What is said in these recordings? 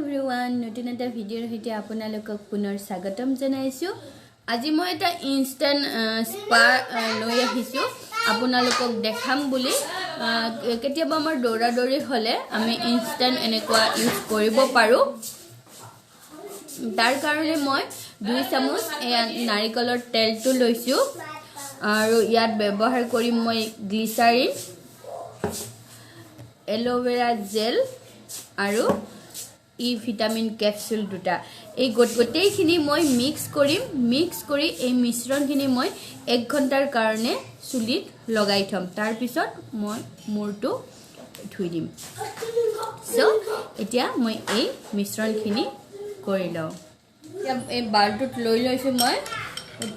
everyone, নতুন এটা ভিডিঅ'ৰ সৈতে আপোনালোকক পুনৰ স্বাগতম জনাইছো। আজি মই এটা ইনষ্টেন্ট স্পা লৈ আহিছো আপোনালোকক দেখাম বুলি। কেতিয়াবা আমাৰ দৌৰা-দৌৰি হলে আমি ইনষ্টেন্ট এনেকুৱা ইউজ কৰিব পাৰো। তাৰ কাৰণে মই 2 চামুচ নাৰিকলৰ তেলটো লৈছো আৰু ইয়াত ব্যৱহাৰ কৰিম মই গ্লিচাৰিন, এলোভেৰা জেল আৰু ভিটামিন ক্যাপসুল দুটা। এই গোটেইখিনি মই মিক্স কৰি এই মিশ্ৰণখিনি মই 1 ঘণ্টাৰ কাৰণে চুলিত লগাই থম। তাৰ পিছত মই মূৰটো ধুই দিম। সো এতিয়া মই এই মিশ্ৰণখিনি কৰি লওঁ। এই বালটোত লৈ লৈছো মই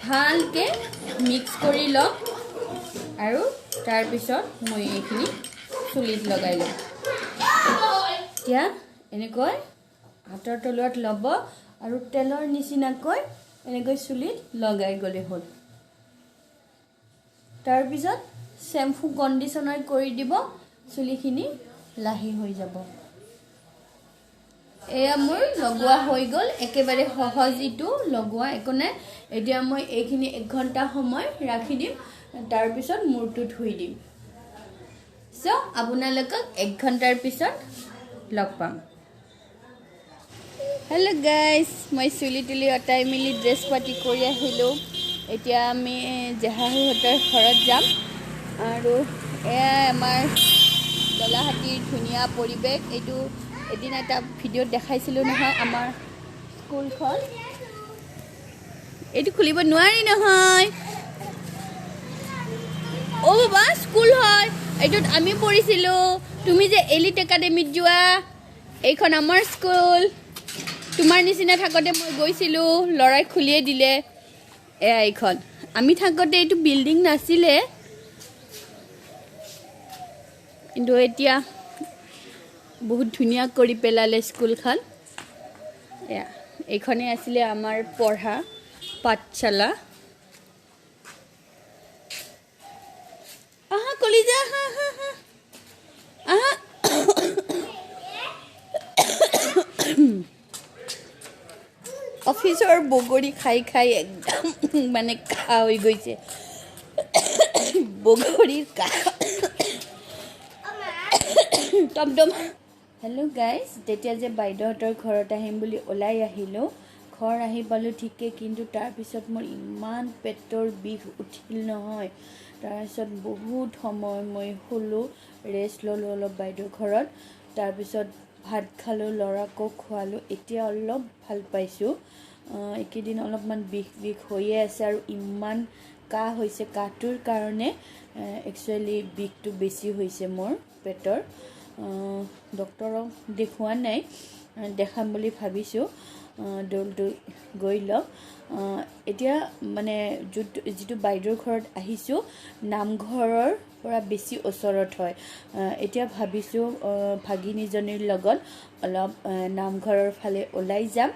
ভালকে মিক্স কৰি লওঁ আৰু তাৰ পিছত মই এইখিনি চুলিত লগাই লওঁ। এতিয়া এনেকৈ হাতৰ তলুৱাত ল'ব আৰু তেলৰ নিচিনাকৈ এনেকৈ চুলিত লগাই গ'লে হ'ল। তাৰ পিছত শ্যাম্পু কণ্ডিচনাৰ কৰি দিব, চুলিখিনি লাহি হৈ যাব। এয়া মোৰ লগোৱা হৈ গ'ল, একেবাৰে সহজ ইটো লগোৱা একো নাই। এতিয়া মই এইখিনি 1 ঘণ্টা সময় ৰাখি দিম, তাৰ পিছত মূৰটো ধুই দিম। সো আপোনালোকক 1 ঘণ্টাৰ পিছত লগ পাম। হেল্ল' গাইজ, মই চুলি অটাই মিলি ড্ৰেছ পাতি কৰি আহিলোঁ। এতিয়া আমি জেহাহঁতৰ ঘৰত যাম আৰু এয়া আমাৰ দলাহাতীৰ ধুনীয়া পৰিৱেশ। এইটো এদিন এটা ভিডিঅ'ত দেখাইছিলোঁ নহয়, আমাৰ স্কুলখন। এইটো খুলিব নোৱাৰি নহয়। অ' বাবা, স্কুল হয় এইটোত আমি পঢ়িছিলোঁ। তুমি যে এলিট একাডেমীত যোৱা, এইখন আমাৰ স্কুল। তোমাৰ নিচিনা থাকোঁতে মই গৈছিলোঁ, ল'ৰাই খুলিয়ে দিলে। এয়া এইখন, আমি থাকোঁতে এইটো বিল্ডিং নাছিলে, কিন্তু এতিয়া বহুত ধুনীয়া কৰি পেলালে স্কুলখন। এয়া এইখনেই আছিলে আমাৰ পঢ়া পাঠশালা। আহা কলিজা, আহা আহা আহা আহা। অফিচৰ বগৰী খাই খাই একদম মানে কাহ হৈ গৈছে। বগৰীৰ কাহ। টমটম। হেল্ল' গাইজ, তেতিয়া যে বাইদেউহঁতৰ ঘৰত আহিম বুলি ওলাই আহিলোঁ, ঘৰ আহি পালোঁ ঠিকেই, কিন্তু তাৰপিছত মোৰ ইমান পেটৰ বিষ উঠিল নহয়। তাৰপিছত বহুত সময় মই শুলোঁ, ৰেষ্ট ল'লোঁ অলপ বাইদেউৰ ঘৰত। তাৰপিছত ভাত খালোঁ, ল'ৰাকো খোৱালোঁ। এতিয়া অলপ ভাল পাইছোঁ। এইকেইদিন অলপমান বিষ হৈয়ে আছে আৰু ইমান কাহ হৈছে। কাহটোৰ কাৰণে একচুৱেলি বিষটো বেছি হৈছে মোৰ পেটৰ। ডক্তৰক দেখুওৱা নাই, দেখাম বুলি ভাবিছোঁ। দৌলটো গৈ লওক। এতিয়া মানে যিটো বাইদেউৰ ঘৰত আহিছোঁ, নামঘৰৰ পৰা বেছি ওচৰত হয়। এতিয়া ভাবিছোঁ ভাগিনীজনীৰ লগত অলপ নামঘৰৰ ফালে ওলাই যাম।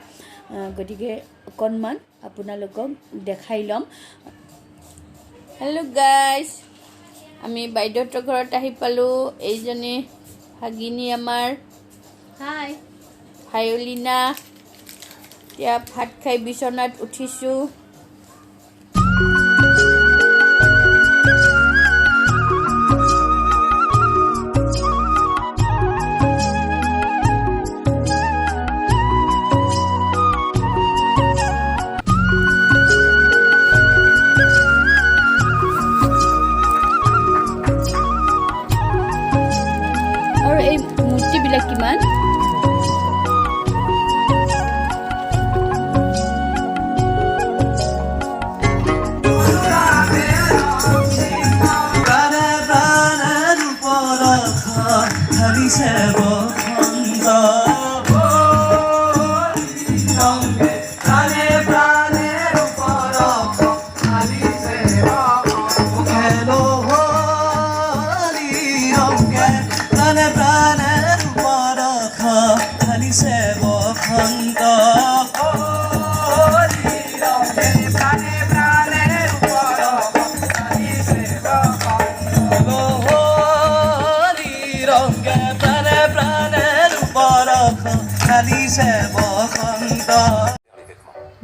গতিকে অকণমান আপোনালোকক দেখাই ল'ম। হেল্ল' গাইজ, আমি বাইদেউহঁতৰ ঘৰত আহি পালোঁ। এইজনী ভাগিনী আমাৰ, হাই হায়লিনা। এতিয়া ভাত খাই বিচনাত উঠিছোঁ। আৰু এই মূৰ্তিবিলাক কিমান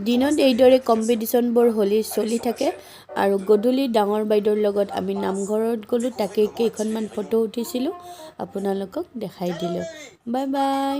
দিনত এইদৰে কম্পিটিশ্যনবোৰ হোলী চলি থাকে আৰু গধূলি ডাঙৰ বাইদেউৰ লগত আমি নামঘৰত গ'লোঁ তাকে কেইখনমান ফটো উঠিছিলোঁ আপোনালোকক দেখাই দিলোঁ বাই বাই